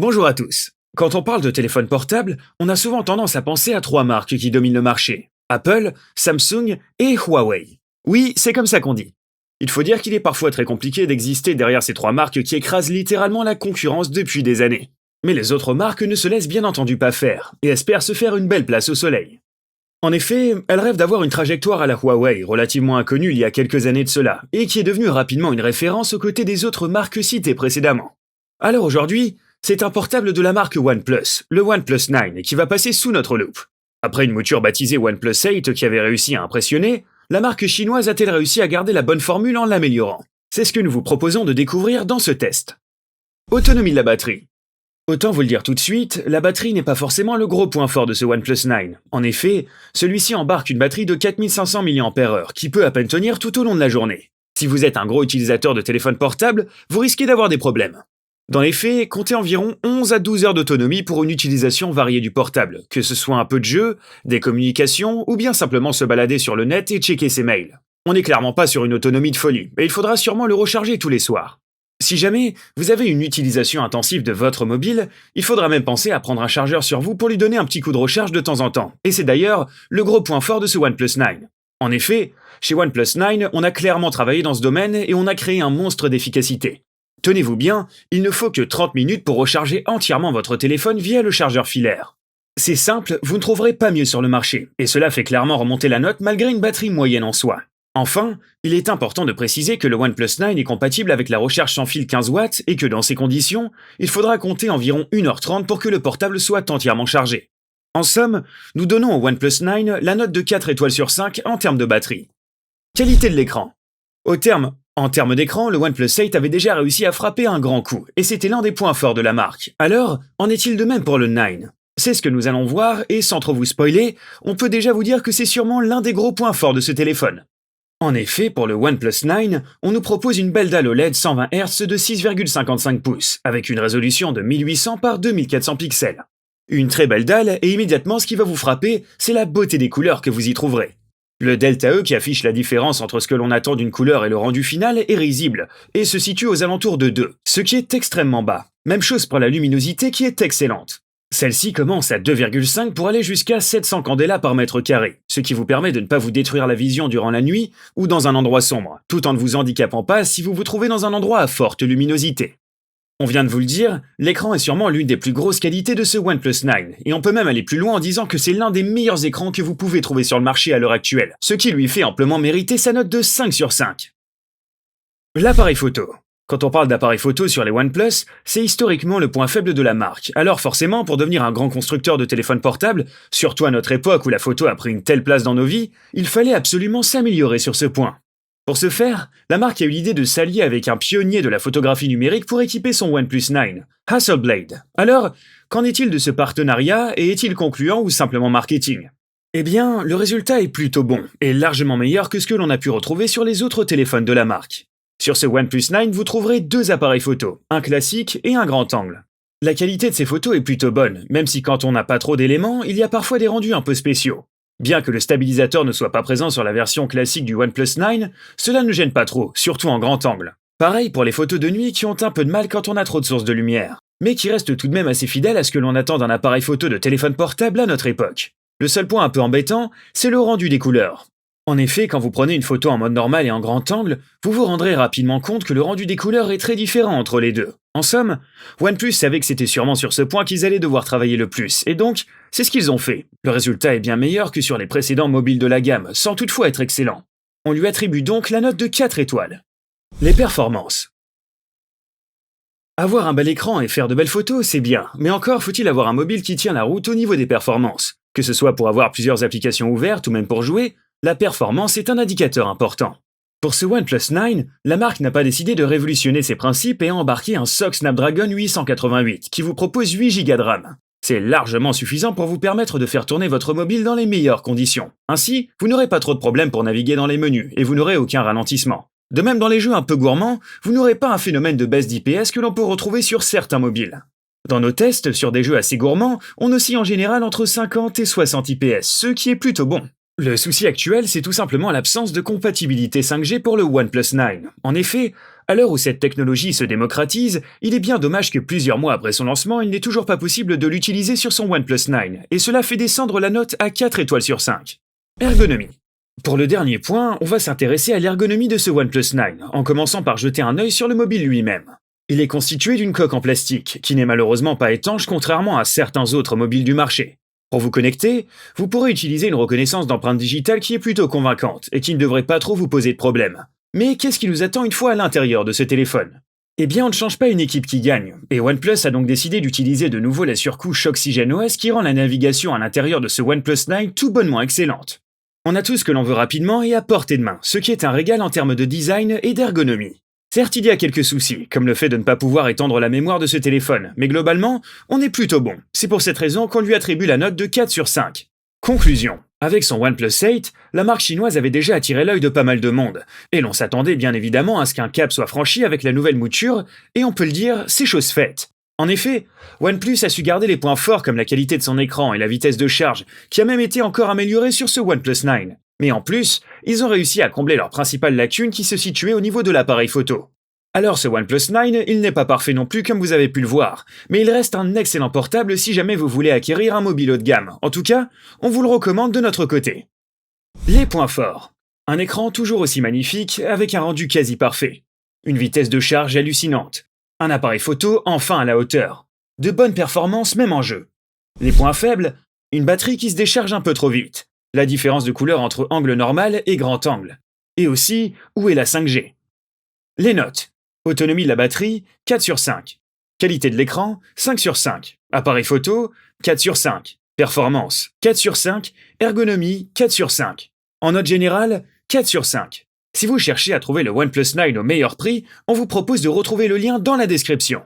Bonjour à tous. Quand on parle de téléphone portable, on a souvent tendance à penser à trois marques qui dominent le marché. Apple, Samsung et Huawei. Oui, c'est comme ça qu'on dit. Il faut dire qu'il est parfois très compliqué d'exister derrière ces trois marques qui écrasent littéralement la concurrence depuis des années. Mais les autres marques ne se laissent bien entendu pas faire et espèrent se faire une belle place au soleil. En effet, elles rêvent d'avoir une trajectoire à la Huawei, relativement inconnue il y a quelques années de cela, et qui est devenue rapidement une référence aux côtés des autres marques citées précédemment. Alors aujourd'hui, c'est un portable de la marque OnePlus, le OnePlus 9, qui va passer sous notre loupe. Après une mouture baptisée OnePlus 8 qui avait réussi à impressionner, la marque chinoise a-t-elle réussi à garder la bonne formule en l'améliorant? C'est ce que nous vous proposons de découvrir dans ce test. Autonomie de la batterie. Autant vous le dire tout de suite, la batterie n'est pas forcément le gros point fort de ce OnePlus 9. En effet, celui-ci embarque une batterie de 4500 mAh qui peut à peine tenir tout au long de la journée. Si vous êtes un gros utilisateur de téléphone portable, vous risquez d'avoir des problèmes. Dans les faits, comptez environ 11 à 12 heures d'autonomie pour une utilisation variée du portable, que ce soit un peu de jeu, des communications ou bien simplement se balader sur le net et checker ses mails. On n'est clairement pas sur une autonomie de folie, mais il faudra sûrement le recharger tous les soirs. Si jamais vous avez une utilisation intensive de votre mobile, il faudra même penser à prendre un chargeur sur vous pour lui donner un petit coup de recharge de temps en temps. Et c'est d'ailleurs le gros point fort de ce OnePlus 9. En effet, chez OnePlus 9, on a clairement travaillé dans ce domaine et on a créé un monstre d'efficacité. Tenez-vous bien, il ne faut que 30 minutes pour recharger entièrement votre téléphone via le chargeur filaire. C'est simple, vous ne trouverez pas mieux sur le marché, et cela fait clairement remonter la note malgré une batterie moyenne en soi. Enfin, il est important de préciser que le OnePlus 9 est compatible avec la recharge sans fil 15 watts et que dans ces conditions, il faudra compter environ 1h30 pour que le portable soit entièrement chargé. En somme, nous donnons au OnePlus 9 la note de 4 étoiles sur 5 en termes de batterie. Qualité de l'écran. En termes d'écran, le OnePlus 8 avait déjà réussi à frapper un grand coup, et c'était l'un des points forts de la marque. Alors, en est-il de même pour le 9? C'est ce que nous allons voir, et sans trop vous spoiler, on peut déjà vous dire que c'est sûrement l'un des gros points forts de ce téléphone. En effet, pour le OnePlus 9, on nous propose une belle dalle OLED 120 Hz de 6,55 pouces, avec une résolution de 1800 par 2400 pixels. Une très belle dalle, et immédiatement ce qui va vous frapper, c'est la beauté des couleurs que vous y trouverez. Le delta E qui affiche la différence entre ce que l'on attend d'une couleur et le rendu final est risible, et se situe aux alentours de 2, ce qui est extrêmement bas. Même chose pour la luminosité qui est excellente. Celle-ci commence à 2,5 pour aller jusqu'à 700 candela par mètre carré, ce qui vous permet de ne pas vous détruire la vision durant la nuit ou dans un endroit sombre, tout en ne vous handicapant pas si vous vous trouvez dans un endroit à forte luminosité. On vient de vous le dire, l'écran est sûrement l'une des plus grosses qualités de ce OnePlus 9, et on peut même aller plus loin en disant que c'est l'un des meilleurs écrans que vous pouvez trouver sur le marché à l'heure actuelle, ce qui lui fait amplement mériter sa note de 5 sur 5. L'appareil photo. Quand on parle d'appareil photo sur les OnePlus, c'est historiquement le point faible de la marque. Alors forcément, pour devenir un grand constructeur de téléphones portables, surtout à notre époque où la photo a pris une telle place dans nos vies, il fallait absolument s'améliorer sur ce point. Pour ce faire, la marque a eu l'idée de s'allier avec un pionnier de la photographie numérique pour équiper son OnePlus 9, Hasselblad. Alors, qu'en est-il de ce partenariat et est-il concluant ou simplement marketing? Eh bien, le résultat est plutôt bon et largement meilleur que ce que l'on a pu retrouver sur les autres téléphones de la marque. Sur ce OnePlus 9, vous trouverez deux appareils photo, un classique et un grand angle. La qualité de ces photos est plutôt bonne, même si quand on n'a pas trop d'éléments, il y a parfois des rendus un peu spéciaux. Bien que le stabilisateur ne soit pas présent sur la version classique du OnePlus 9, cela ne gêne pas trop, surtout en grand angle. Pareil pour les photos de nuit qui ont un peu de mal quand on a trop de sources de lumière, mais qui restent tout de même assez fidèles à ce que l'on attend d'un appareil photo de téléphone portable à notre époque. Le seul point un peu embêtant, c'est le rendu des couleurs. En effet, quand vous prenez une photo en mode normal et en grand angle, vous vous rendrez rapidement compte que le rendu des couleurs est très différent entre les deux. En somme, OnePlus savait que c'était sûrement sur ce point qu'ils allaient devoir travailler le plus, et donc, c'est ce qu'ils ont fait. Le résultat est bien meilleur que sur les précédents mobiles de la gamme, sans toutefois être excellent. On lui attribue donc la note de 4 étoiles. Les performances. Avoir un bel écran et faire de belles photos, c'est bien, mais encore faut-il avoir un mobile qui tient la route au niveau des performances. Que ce soit pour avoir plusieurs applications ouvertes ou même pour jouer, la performance est un indicateur important. Pour ce OnePlus 9, la marque n'a pas décidé de révolutionner ses principes et a embarqué un SoC Snapdragon 888 qui vous propose 8 Go de RAM. C'est largement suffisant pour vous permettre de faire tourner votre mobile dans les meilleures conditions. Ainsi, vous n'aurez pas trop de problèmes pour naviguer dans les menus et vous n'aurez aucun ralentissement. De même dans les jeux un peu gourmands, vous n'aurez pas un phénomène de baisse d'IPS que l'on peut retrouver sur certains mobiles. Dans nos tests sur des jeux assez gourmands, on oscille en général entre 50 et 60 IPS, ce qui est plutôt bon. Le souci actuel, c'est tout simplement l'absence de compatibilité 5G pour le OnePlus 9. En effet, À l'heure où cette technologie se démocratise, il est bien dommage que plusieurs mois après son lancement, il n'est toujours pas possible de l'utiliser sur son OnePlus 9, et cela fait descendre la note à 4 étoiles sur 5. Ergonomie. Pour le dernier point, on va s'intéresser à l'ergonomie de ce OnePlus 9, en commençant par jeter un œil sur le mobile lui-même. Il est constitué d'une coque en plastique, qui n'est malheureusement pas étanche contrairement à certains autres mobiles du marché. Pour vous connecter, vous pourrez utiliser une reconnaissance d'empreinte digitale qui est plutôt convaincante, et qui ne devrait pas trop vous poser de problème. Mais qu'est-ce qui nous attend une fois à l'intérieur de ce téléphone? Eh bien, on ne change pas une équipe qui gagne, et OnePlus a donc décidé d'utiliser de nouveau la surcouche OxygenOS qui rend la navigation à l'intérieur de ce OnePlus 9 tout bonnement excellente. On a tout ce que l'on veut rapidement et à portée de main, ce qui est un régal en termes de design et d'ergonomie. Certes, il y a quelques soucis, comme le fait de ne pas pouvoir étendre la mémoire de ce téléphone, mais globalement, on est plutôt bon. C'est pour cette raison qu'on lui attribue la note de 4 sur 5. Conclusion. Avec son OnePlus 8, la marque chinoise avait déjà attiré l'œil de pas mal de monde, et l'on s'attendait bien évidemment à ce qu'un cap soit franchi avec la nouvelle mouture, et on peut le dire, c'est chose faite. En effet, OnePlus a su garder les points forts comme la qualité de son écran et la vitesse de charge, qui a même été encore améliorée sur ce OnePlus 9. Mais en plus, ils ont réussi à combler leur principale lacune qui se situait au niveau de l'appareil photo. Alors ce OnePlus 9, il n'est pas parfait non plus comme vous avez pu le voir, mais il reste un excellent portable si jamais vous voulez acquérir un mobile haut de gamme. En tout cas, on vous le recommande de notre côté. Les points forts. Un écran toujours aussi magnifique avec un rendu quasi parfait. Une vitesse de charge hallucinante. Un appareil photo enfin à la hauteur. De bonnes performances même en jeu. Les points faibles, une batterie qui se décharge un peu trop vite. La différence de couleur entre angle normal et grand angle. Et aussi, où est la 5G? Les notes. Autonomie de la batterie, 4 sur 5. Qualité de l'écran, 5 sur 5. Appareil photo, 4 sur 5. Performance, 4 sur 5. Ergonomie, 4 sur 5. En note générale, 4 sur 5. Si vous cherchez à trouver le OnePlus 9 au meilleur prix, on vous propose de retrouver le lien dans la description.